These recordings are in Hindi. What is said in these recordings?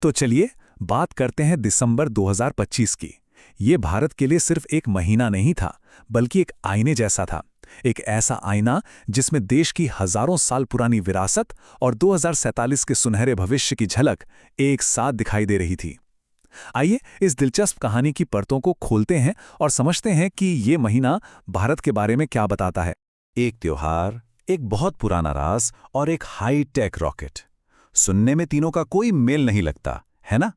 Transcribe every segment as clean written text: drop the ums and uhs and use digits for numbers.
तो चलिए बात करते हैं दिसंबर 2025 की। ये भारत के लिए सिर्फ एक महीना नहीं था, बल्कि एक आईने जैसा था। एक ऐसा आईना जिसमें देश की हजारों साल पुरानी विरासत और 2047 के सुनहरे भविष्य की झलक एक साथ दिखाई दे रही थी। आइए इस दिलचस्प कहानी की परतों को खोलते हैं और समझते हैं कि ये महीना भारत के बारे में क्या बताता है। एक त्योहार, एक बहुत पुराना राज और एक हाई टेक रॉकेट। सुनने में तीनों का कोई मेल नहीं लगता, है ना?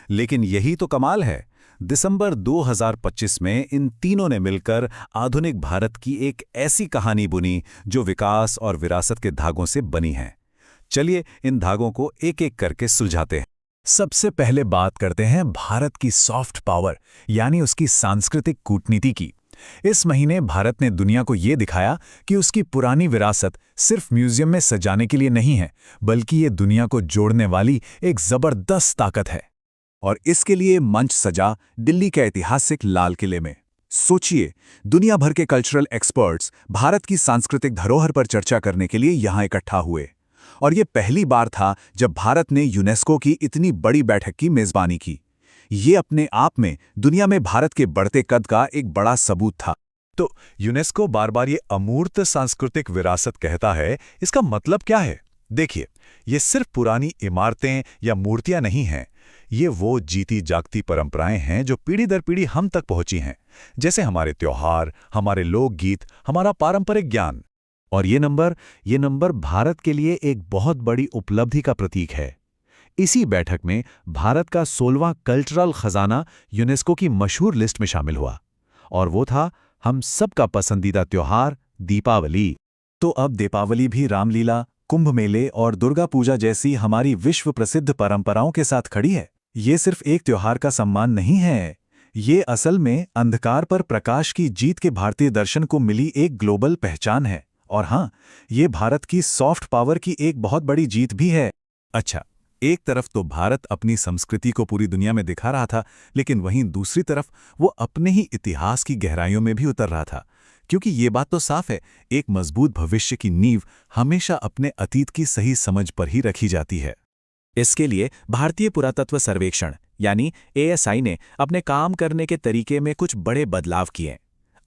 लेकिन यही तो कमाल है। दिसंबर 2025 में इन तीनों ने मिलकर आधुनिक भारत की एक ऐसी कहानी बुनी जो विकास और विरासत के धागों से बनी है। चलिए इन धागों को एक एक करके सुलझाते हैं। सबसे पहले बात करते हैं भारत की सॉफ्ट पावर यानी उसकी सांस्कृतिक कूटनीति की। इस महीने भारत ने दुनिया को ये दिखाया कि उसकी पुरानी विरासत सिर्फ म्यूजियम में सजाने के लिए नहीं है, बल्कि ये दुनिया को जोड़ने वाली एक जबरदस्त ताकत है। और इसके लिए मंच सजा दिल्ली के ऐतिहासिक लाल किले में। सोचिए, दुनिया भर के कल्चरल एक्सपर्ट्स भारत की सांस्कृतिक धरोहर पर चर्चा करने के लिए यहाँ इकट्ठा हुए। और ये पहली बार था जब भारत ने यूनेस्को की इतनी बड़ी बैठक की मेजबानी की। ये अपने आप में दुनिया में भारत के बढ़ते कद का एक बड़ा सबूत था। तो यूनेस्को बार बार ये अमूर्त सांस्कृतिक विरासत कहता है, इसका मतलब क्या है? देखिए, ये सिर्फ पुरानी इमारतें या मूर्तियां नहीं हैं। ये वो जीती जागती परंपराएं हैं जो पीढ़ी दर पीढ़ी हम तक पहुंची हैं, जैसे हमारे त्योहार, हमारे लोकगीत, हमारा पारंपरिक ज्ञान। और ये नंबर भारत के लिए एक बहुत बड़ी उपलब्धि का प्रतीक है। इसी बैठक में भारत का 16वां कल्चरल खजाना यूनेस्को की मशहूर लिस्ट में शामिल हुआ, और वो था हम सबका पसंदीदा त्योहार दीपावली। तो अब दीपावली भी रामलीला, कुंभ मेले और दुर्गा पूजा जैसी हमारी विश्व प्रसिद्ध परंपराओं के साथ खड़ी है। ये सिर्फ एक त्योहार का सम्मान नहीं है, ये असल में अंधकार पर प्रकाश की जीत के भारतीय दर्शन को मिली एक ग्लोबल पहचान है। और हाँ, ये भारत की सॉफ्ट पावर की एक बहुत बड़ी जीत भी है। अच्छा, एक तरफ तो भारत अपनी संस्कृति को पूरी दुनिया में दिखा रहा था, लेकिन वहीं दूसरी तरफ वो अपने ही इतिहास की गहराइयों में भी उतर रहा था। क्योंकि ये बात तो साफ है, एक मजबूत भविष्य की नींव हमेशा अपने अतीत की सही समझ पर ही रखी जाती है। इसके लिए भारतीय पुरातत्व सर्वेक्षण यानी ASI ने अपने काम करने के तरीके में कुछ बड़े बदलाव किए।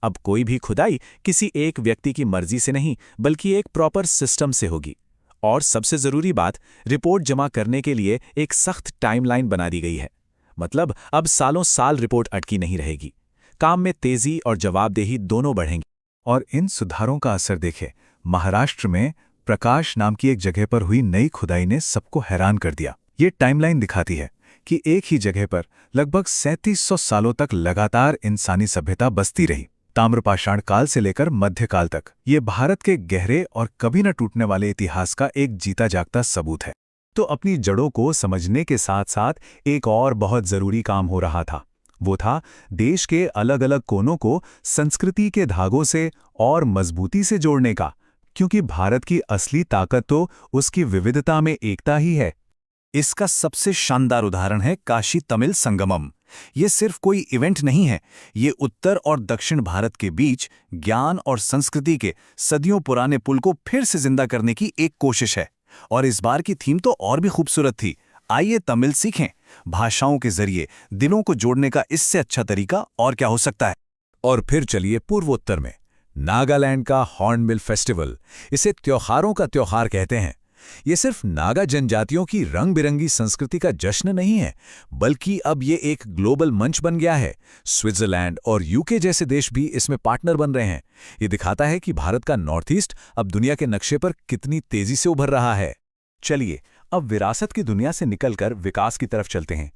अब कोई भी खुदाई किसी एक व्यक्ति की मर्जी से नहीं, बल्कि एक प्रॉपर सिस्टम से होगी। और सबसे जरूरी बात, रिपोर्ट जमा करने के लिए एक सख्त टाइमलाइन बना दी गई है। मतलब अब सालों साल रिपोर्ट अटकी नहीं रहेगी। काम में तेजी और जवाबदेही दोनों बढ़ेंगी। और इन सुधारों का असर देखें, महाराष्ट्र में प्रकाश नाम की एक जगह पर हुई नई खुदाई ने सबको हैरान कर दिया। ये टाइमलाइन दिखाती है कि एक ही जगह पर लगभग 3700 सालों तक लगातार इंसानी सभ्यता बसती रही, ताम्रपाषाण काल से लेकर मध्यकाल तक। ये भारत के गहरे और कभी न टूटने वाले इतिहास का एक जीता जागता सबूत है। तो अपनी जड़ों को समझने के साथ साथ एक और बहुत जरूरी काम हो रहा था। वो था देश के अलग अलग कोनों को संस्कृति के धागों से और मजबूती से जोड़ने का, क्योंकि भारत की असली ताकत तो उसकी विविधता में एकता ही है। इसका सबसे शानदार उदाहरण है काशी तमिल संगमम। ये सिर्फ कोई इवेंट नहीं है, ये उत्तर और दक्षिण भारत के बीच ज्ञान और संस्कृति के सदियों पुराने पुल को फिर से जिंदा करने की एक कोशिश है। और इस बार की थीम तो और भी खूबसूरत थी। आइए तमिल सीखें। भाषाओं के जरिए दिलों को जोड़ने का इससे अच्छा तरीका और क्या हो सकता है। और फिर चलिए पूर्वोत्तर में नागालैंड का हॉर्नबिल फेस्टिवल। इसे त्योहारों का त्योहार कहते हैं। ये सिर्फ नागा जनजातियों की रंग बिरंगी संस्कृति का जश्न नहीं है, बल्कि अब ये एक ग्लोबल मंच बन गया है। स्विट्जरलैंड और यूके जैसे देश भी इसमें पार्टनर बन रहे हैं। ये दिखाता है कि भारत का नॉर्थ ईस्ट अब दुनिया के नक्शे पर कितनी तेजी से उभर रहा है। चलिए अब विरासत की दुनिया से निकलकर विकास की तरफ चलते हैं।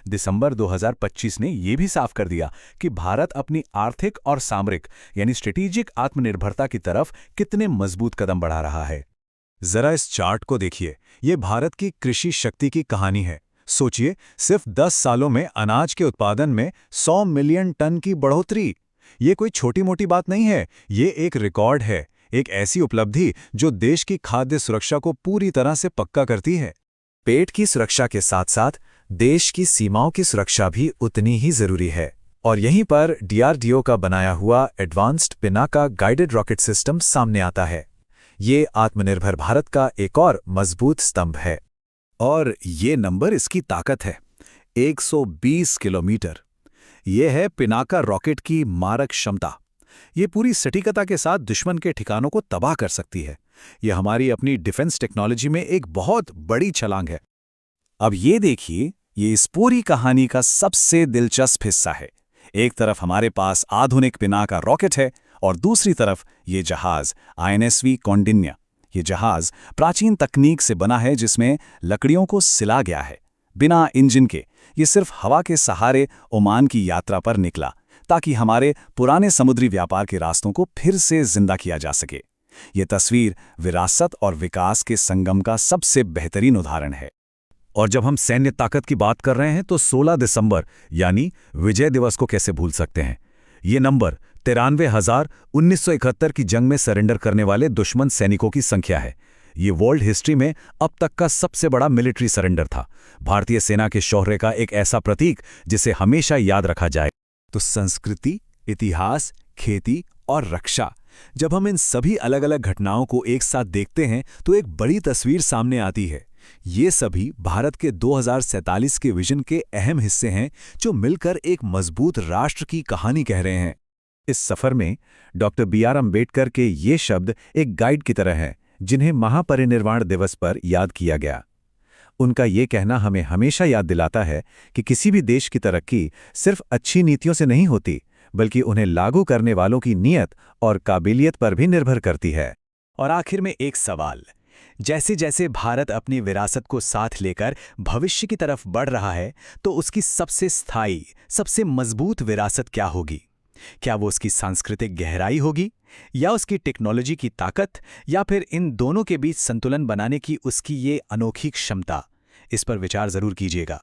दिसंबर 2025 ने यह भी साफ कर दिया कि भारत अपनी आर्थिक और सामरिक यानी स्ट्रेटेजिक आत्मनिर्भरता की तरफ कितने मजबूत कदम बढ़ा रहा है। जरा इस चार्ट को देखिए, ये भारत की कृषि शक्ति की कहानी है। सोचिए, सिर्फ 10 सालों में अनाज के उत्पादन में 100 मिलियन टन की बढ़ोतरी। ये कोई छोटी मोटी बात नहीं है, ये एक रिकॉर्ड है, एक ऐसी उपलब्धि जो देश की खाद्य सुरक्षा को पूरी तरह से पक्का करती है। पेट की सुरक्षा के साथ साथ देश की सीमाओं की सुरक्षा भी उतनी ही जरूरी है। और यहीं पर DRDO का बनाया हुआ advanced Pinaka guided rocket system सामने आता है। ये आत्मनिर्भर भारत का एक और मजबूत स्तंभ है। और ये नंबर इसकी ताकत है, 120 किलोमीटर। ये है पिनाका रॉकेट की मारक क्षमता। ये पूरी सटीकता के साथ दुश्मन के ठिकानों को तबाह कर सकती है। ये हमारी अपनी डिफेंस टेक्नोलॉजी में एक बहुत बड़ी छलांग है। अब ये देखिए, ये इस पूरी कहानी का सबसे दिलचस्प हिस्सा है। एक तरफ हमारे पास आधुनिक पिनाका रॉकेट है और दूसरी तरफ ये जहाज INSV कौंडिन्य। ये जहाज प्राचीन तकनीक से बना है जिसमें लकड़ियों को सिला गया है, बिना इंजन के। ये सिर्फ हवा के सहारे ओमान की यात्रा पर निकला ताकि हमारे पुराने समुद्री व्यापार के रास्तों को फिर से जिंदा किया जा सके। ये तस्वीर विरासत और विकास के संगम का सबसे बेहतरीन उदाहरण है। और जब हम सैन्य ताकत की बात कर रहे हैं तो 16 दिसंबर यानी विजय दिवस को कैसे भूल सकते हैं। ये नंबर 93,000 1971 की जंग में सरेंडर करने वाले दुश्मन सैनिकों की संख्या है। ये वर्ल्ड हिस्ट्री में अब तक का सबसे बड़ा मिलिट्री सरेंडर था। भारतीय सेना के शौर्य का एक ऐसा प्रतीक जिसे हमेशा याद रखा जाए। तो संस्कृति, इतिहास, खेती और रक्षा, जब हम इन सभी अलग अलग घटनाओं को एक साथ देखते हैं तो एक बड़ी तस्वीर सामने आती है। ये सभी भारत के 2047 के विजन के अहम हिस्से हैं जो मिलकर एक मजबूत राष्ट्र की कहानी कह रहे हैं। इस सफर में डॉक्टर BR अम्बेडकर के ये शब्द एक गाइड की तरह हैं, जिन्हें महापरिनिर्वाण दिवस पर याद किया गया। उनका ये कहना हमें हमेशा याद दिलाता है कि किसी भी देश की तरक्की सिर्फ अच्छी नीतियों से नहीं होती, बल्कि उन्हें लागू करने वालों की नीयत और काबिलियत पर भी निर्भर करती है। और आखिर में एक सवाल, जैसे जैसे भारत अपनी विरासत को साथ लेकर भविष्य की तरफ बढ़ रहा है, तो उसकी सबसे स्थायी, सबसे मजबूत विरासत क्या होगी? क्या वो उसकी सांस्कृतिक गहराई होगी, या उसकी टेक्नोलॉजी की ताकत, या फिर इन दोनों के बीच संतुलन बनाने की उसकी ये अनोखी क्षमता? इस पर विचार जरूर कीजिएगा।